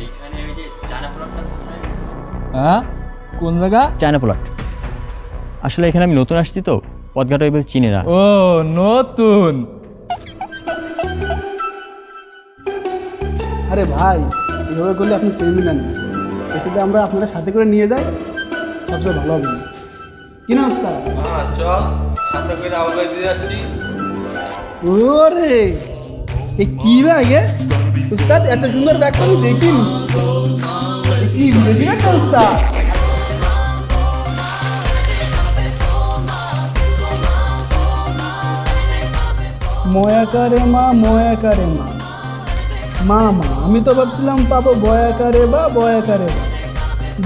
এইখানে ওই যে চায়না প্লটটা কোথায়? হ্যাঁ, কোন জায়গা? China plot. আসলে এখানে আমি নতুন আসছি তো, পথঘাটা ওইভাবে চিনি না। ও নতুন। আরে ভাই, এভাবে করলে আপনি সেমি না নেন, এর সাথে আমরা আপনারা সাথে করে নিয়ে যাই, সবচেয়ে ভালো হবে। কি না ওস্তাদ? চল সাথে করে আবার দিয়ে আসছি। ওরে এ কি ব্যাগ উস্তাদ? এত সুন্দর ব্যাগ তো আমি দেখিনি। কি বেশি ব্যাগটা উস্তাদ? ময়াকারে মা, ময়াকারে মা, মা মা আমি তো ভাবছিলাম পাবো বয়াকারে বা বয়াকারে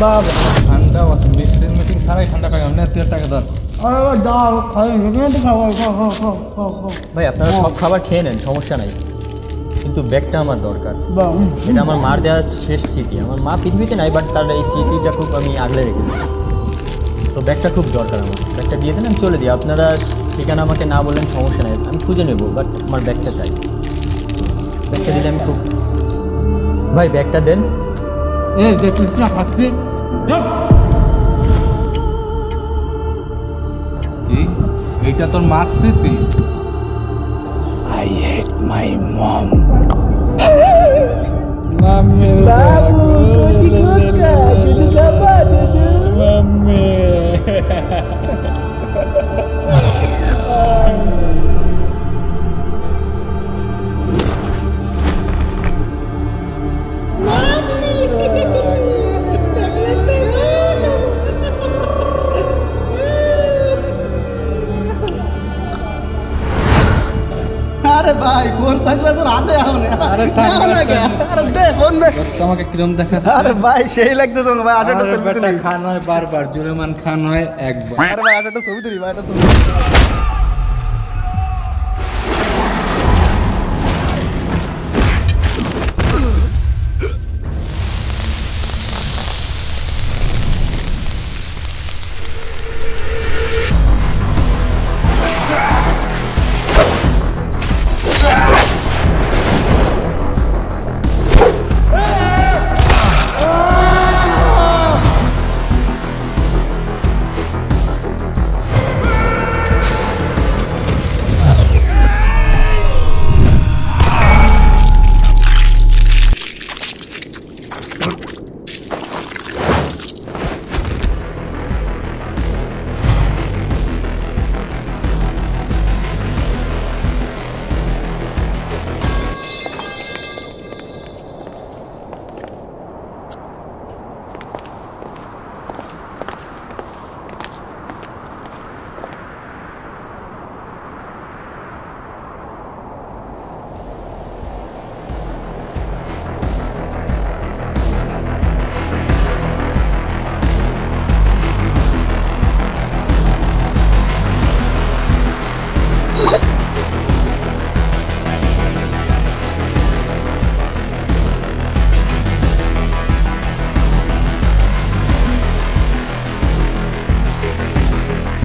বাবা। ঠান্ডা আছে, মিক্সিং মিক্সিং ছাড়াই ঠান্ডা খাই না। 1 টাকা ধর। আরে দাও খাই খাও খাও খাও খাও খাও খাও। ভাই আপনারা সব খাবার খেয়ে নেন, সমস্যা নাই, কিন্তু ব্যাগটা আমার দরকার। এটা আমার মার দেওয়ার শেষ স্মৃতি। আমার মা পৃথিবীতে নাই, বাট তার এই স্মৃতিটা খুব আমি আগলে রেখেছি। তো ব্যাগটা খুব দরকার আমার। ব্যাগটা দিয়ে দেন, আমি চলে দিই। আপনারা ঠিকানা আমাকে না বললেন সমস্যা নাই, আমি খুঁজে নেব, বাট আমার ব্যাগটা চাই। ব্যাগটা দিলে আমি খুব... ভাই ব্যাগটা দেন। এইটা তোর মার স্মৃতি? I hate my mom. Mami, Babu, kuci kuka, duduk apa duduk? Mami. अरे भाई फोन सनग्लास और आते आओ ने। अरे सनग्लास क्या? अरे दे फोन दे। তোমাকে কিরম দেখাচ্ছে? अरे भाई সেই লাগতে তো ভাই 8টা ছবি বেটা তুলি। খান হয় বারবার, জুলেমান খান হয় একবার। अरे भाई 8টা ছবি তুলি ভাই, 8টা ছবি।